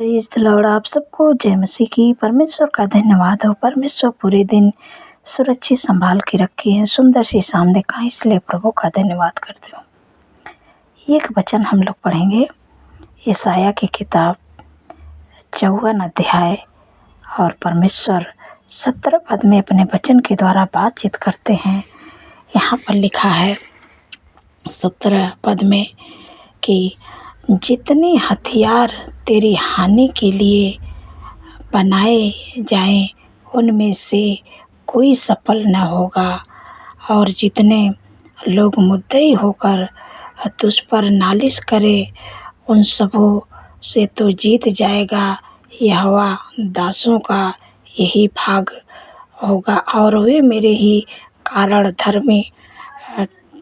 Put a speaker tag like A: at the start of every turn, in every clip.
A: Praise the Lord. आप सबको जय मसीह की। परमेश्वर का धन्यवाद हो। परमेश्वर पूरे दिन सुरक्षित संभाल के रखे हैं, सुंदर सी शाम दिखाएं, इसलिए प्रभु का धन्यवाद करती हूँ। एक वचन हम लोग पढ़ेंगे यशायाह की किताब 54 अध्याय और परमेश्वर 17 पद में अपने वचन के द्वारा बातचीत करते हैं। यहाँ पर लिखा है 17 पद में कि जितने हथियार तेरी हानि के लिए बनाए जाएं उनमें से कोई सफल न होगा, और जितने लोग मुद्दई होकर तुझ पर नालिश करें उन सबों से तो जीत जाएगा। यहोवा दासों का यही भाग होगा और वे मेरे ही कारण धर्मी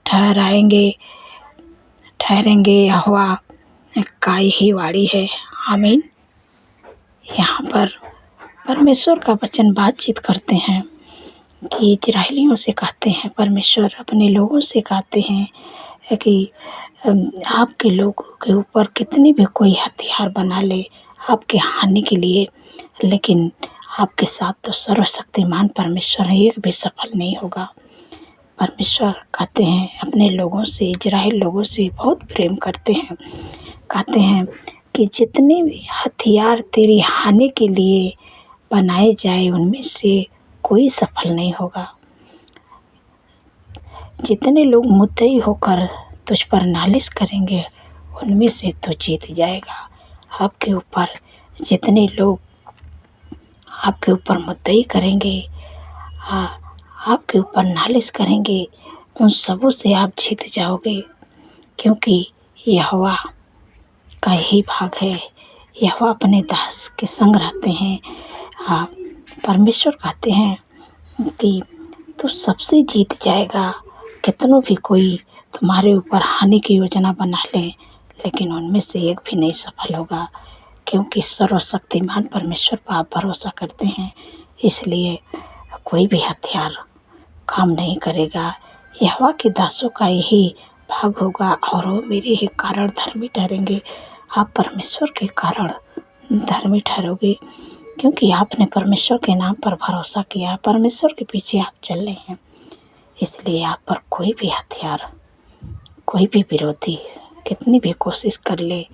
A: ठहरेंगे। यहोवा का यही वाणी है। आमीन। यहाँ पर परमेश्वर का वचन बातचीत करते हैं कि इजराइलियों से कहते हैं, परमेश्वर अपने लोगों से कहते हैं कि आपके लोगों के ऊपर कितनी भी कोई हथियार बना ले आपके हानि के लिए, लेकिन आपके साथ तो सर्वशक्तिमान परमेश्वर है, एक भी सफल नहीं होगा। परमेश्वर कहते हैं अपने लोगों से, इजराइल लोगों से बहुत प्रेम करते हैं। कहते हैं कि जितने भी हथियार तेरी हानि के लिए बनाए जाए उनमें से कोई सफल नहीं होगा। जितने लोग मुद्दई होकर तुझ पर नालिश करेंगे उनमें से तो जीत जाएगा। आपके ऊपर जितने लोग आपके ऊपर मुद्दई करेंगे, आपके ऊपर नालिश करेंगे, उन सबों से आप जीत जाओगे, क्योंकि यहोवा का यही भाग है। यहोवा अपने दास के संग रहते हैं। परमेश्वर कहते हैं कि तू सबसे जीत जाएगा। कितनों भी कोई तुम्हारे ऊपर हानि की योजना बना ले, लेकिन उनमें से एक भी नहीं सफल होगा, क्योंकि सर्वशक्तिमान परमेश्वर पर आप भरोसा करते हैं। इसलिए कोई भी हथियार काम नहीं करेगा। यहोवा के दासों का यही भाग होगा और वो मेरे ही कारण धर्मी ठहरेंगे। आप परमेश्वर के कारण धर्मी ठहरोगे, क्योंकि आपने परमेश्वर के नाम पर भरोसा किया, परमेश्वर के पीछे आप चल रहे हैं। इसलिए आप पर कोई भी हथियार, कोई भी विरोधी कितनी भी कोशिश कर ले,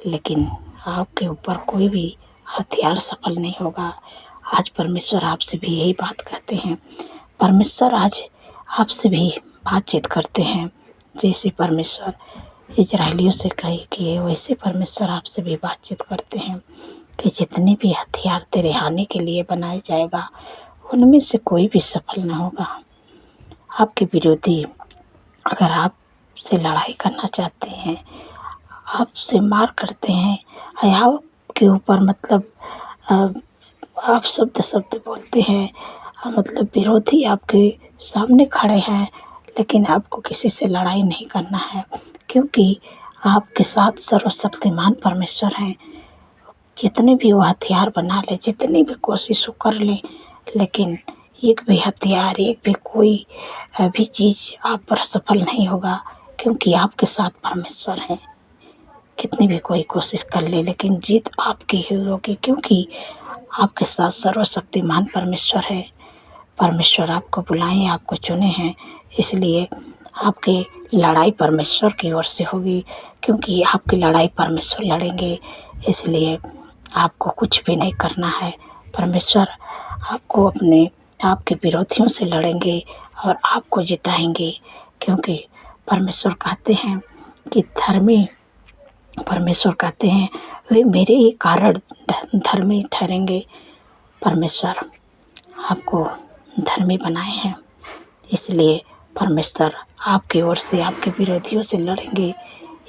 A: लेकिन आपके ऊपर कोई भी हथियार सफल नहीं होगा। आज परमेश्वर आपसे भी यही बात कहते हैं। परमेश्वर आज आपसे भी बातचीत करते हैं। जैसे परमेश्वर इजराइलियों से कहे कि वैसे परमेश्वर आपसे भी बातचीत करते हैं कि जितने भी हथियार तेरे हानि के लिए बनाए जाएगा उनमें से कोई भी सफल न होगा। आपके विरोधी अगर आपसे लड़ाई करना चाहते हैं, आपसे मार करते हैं, या आपके ऊपर आप शब्द बोलते हैं, मतलब विरोधी आपके सामने खड़े हैं, लेकिन आपको किसी से लड़ाई नहीं करना है, क्योंकि आपके साथ सर्वशक्तिमान परमेश्वर हैं। जितने भी वो हथियार बना ले, जितनी भी कोशिश वो कर ले, लेकिन एक भी हथियार, एक भी कोई भी चीज़ आप पर सफल नहीं होगा, क्योंकि आपके साथ परमेश्वर हैं। कितनी भी कोई कोशिश कर ले, लेकिन जीत आपकी ही होगी, क्योंकि आपके साथ सर्वशक्तिमान परमेश्वर है। परमेश्वर आपको बुलाए, आपको चुने हैं, इसलिए आपकी लड़ाई परमेश्वर की ओर से होगी, क्योंकि आपकी लड़ाई परमेश्वर लड़ेंगे। इसलिए आपको कुछ भी नहीं करना है। परमेश्वर आपको आपके विरोधियों से लड़ेंगे और आपको जिताएंगे, क्योंकि परमेश्वर कहते हैं कि परमेश्वर कहते हैं वे मेरे ही कारण धर्मी ठहरेंगे। परमेश्वर आपको धर्मी बनाए हैं, इसलिए परमेश्वर आपकी ओर से आपके विरोधियों से लड़ेंगे।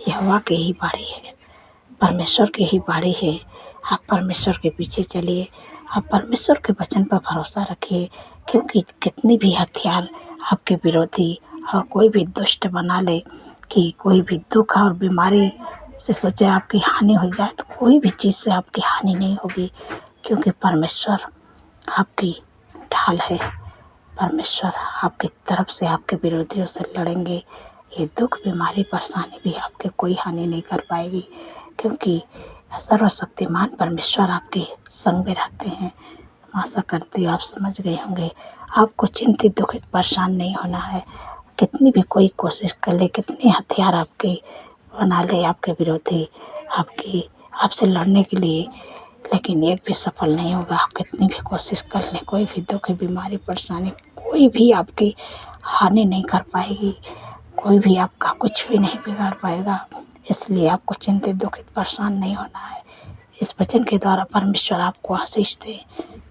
A: यहोवा की ही बारी है, परमेश्वर की ही बारी है। आप परमेश्वर के पीछे चलिए, आप परमेश्वर के वचन पर भरोसा रखिए, क्योंकि कितनी भी हथियार आपके विरोधी और कोई भी दुष्ट बना ले कि कोई भी दुख और बीमारी से सोचे आपकी हानि हो जाए, तो कोई भी चीज़ से आपकी हानि नहीं होगी, क्योंकि परमेश्वर आपकी ढाल है। परमेश्वर आपकी तरफ से आपके विरोधियों से लड़ेंगे। ये दुख, बीमारी, परेशानी भी आपके कोई हानि नहीं कर पाएगी, क्योंकि सर्वशक्तिमान परमेश्वर आपके संग में रहते हैं। आशा करती हूँ आप समझ गए होंगे। आपको चिंतित, दुखित, परेशान नहीं होना है। कितनी भी कोई कोशिश कर ले, कितने हथियार आपके बना ले आपके विरोधी, आपसे लड़ने के लिए, लेकिन एक भी सफल नहीं होगा। आप कितनी भी कोशिश कर लें, कोई भी दुख, बीमारी, परेशानी, कोई भी आपकी हानि नहीं कर पाएगी। कोई भी आपका कुछ भी नहीं बिगाड़ पाएगा। इसलिए आपको चिंतित, दुखित, परेशान नहीं होना है। इस वचन के द्वारा परमेश्वर आपको आशीष दे।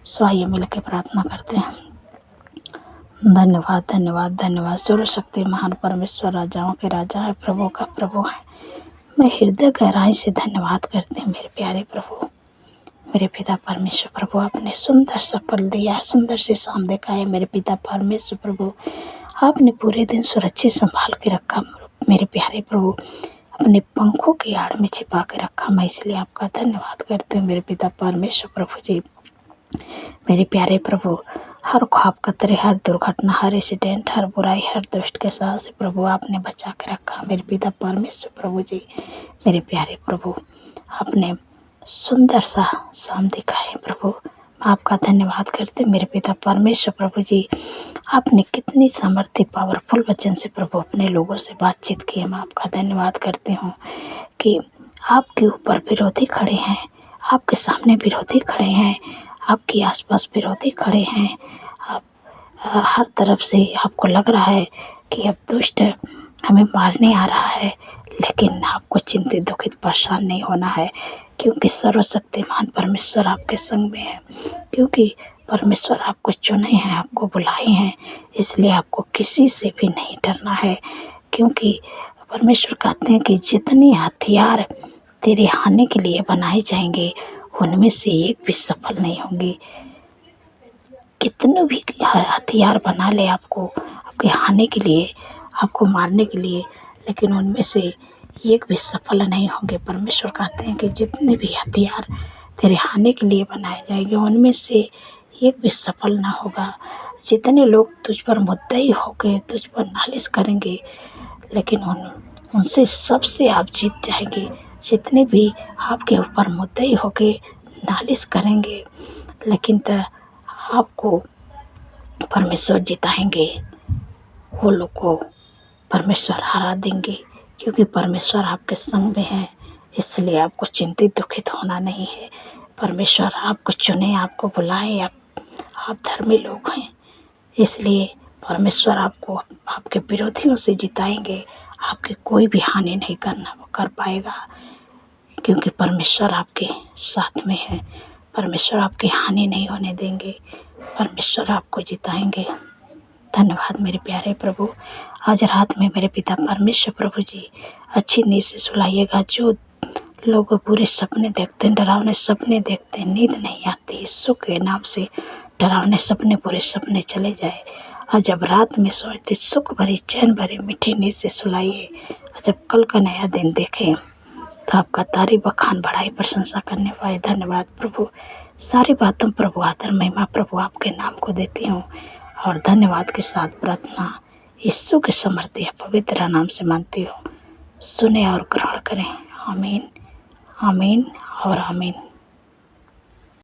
A: सो आइए मिल के प्रार्थना करते हैं। धन्यवाद, धन्यवाद, धन्यवाद। सर्वशक्ति महान परमेश्वर राजाओं के राजा है, प्रभु का प्रभु है। मैं हृदय गहराई से धन्यवाद करती हूँ मेरे प्यारे प्रभु, मेरे पिता परमेश्वर प्रभु। आपने सुंदर सा पल दिया, सुंदर से शाम देखा है मेरे पिता परमेश्वर प्रभु। आपने पूरे दिन सुरक्षित संभाल के रखा मेरे प्यारे प्रभु, अपने पंखों की आड़ में छिपा के रखा। मैं इसलिए आपका धन्यवाद करती हूँ मेरे पिता परमेश्वर प्रभु जी। मेरे प्यारे प्रभु, हर ख्वाब कतरे, हर दुर्घटना, हर एक्सीडेंट, हर बुराई, हर दुष्ट के साथ से प्रभु आपने बचा के रखा मेरे पिता परमेश्वर प्रभु जी। मेरे प्यारे प्रभु, आपने सुंदर सा शाम दिखाए प्रभु, आपका धन्यवाद करते मेरे पिता परमेश्वर प्रभु जी। आपने कितनी सामर्थ्य, पावरफुल वचन से प्रभु अपने लोगों से बातचीत की। मैं आपका धन्यवाद करती हूँ कि आपके ऊपर विरोधी खड़े हैं, आपके सामने विरोधी खड़े हैं, आपके आसपास विरोधी खड़े हैं। आप हर तरफ से आपको लग रहा है कि अब दुष्ट हमें मारने आ रहा है, लेकिन आपको चिंतित, दुखित, परेशान नहीं होना है, क्योंकि सर्वशक्तिमान परमेश्वर आपके संग में है। क्योंकि परमेश्वर आपको चुने हैं, आपको बुलाए हैं, इसलिए आपको किसी से भी नहीं डरना है। क्योंकि परमेश्वर कहते हैं कि जितने हथियार तेरे हानि के लिए बनाए जाएंगे, उनमें से एक भी सफल नहीं होंगे। कितने भी हथियार बना ले आपको, आपके हानि के लिए, आपको मारने के लिए, लेकिन उनमें से एक भी सफल नहीं होंगे। परमेश्वर कहते हैं कि जितने भी हथियार तेरे हानि के लिए बनाए जाएंगे, उनमें से एक भी सफल ना होगा। जितने लोग तुझ पर मुद्दई होकर तुझ पर नालिश करेंगे, लेकिन उनसे सबसे आप जीत जाएंगे। जितने भी आपके ऊपर मुद्दई होके नालिश करेंगे, लेकिन आपको परमेश्वर जिताएंगे। वो लोग को परमेश्वर हरा देंगे, क्योंकि परमेश्वर आपके संग में है। इसलिए आपको चिंतित, दुखित होना नहीं है। परमेश्वर आपको चुने, आपको बुलाए। आप धर्मी लोग हैं, इसलिए परमेश्वर आपको आपके विरोधियों से जिताएंगे। आपकी कोई भी हानि नहीं कर पाएगा, क्योंकि परमेश्वर आपके साथ में है। परमेश्वर आपकी हानि नहीं होने देंगे, परमेश्वर आपको जिताएंगे। धन्यवाद मेरे प्यारे प्रभु। आज रात में मेरे पिता परमेश्वर प्रभु जी अच्छी नींद से सुलाइएगा। जो लोग बुरे सपने देखते हैं, डरावने सपने देखते हैं, नींद नहीं आती, यीशु के नाम से डरावने सपने, बुरे सपने चले जाए। और जब रात में सोचते, सुख भरी, चैन भरी, मीठी नींद से सुलाइए। और जब कल का नया दिन देखें तो आपका तारीफ, बखान, बढ़ाई, प्रशंसा करने पाए। धन्यवाद प्रभु। सारी बातों प्रभु, आदर, महिमा प्रभु आपके नाम को देती हूँ, और धन्यवाद के साथ प्रार्थना यीशु के समर्थी पवित्र नाम से मानती हूँ। सुने और ग्रहण करें। आमीन, आमीन और आमीन।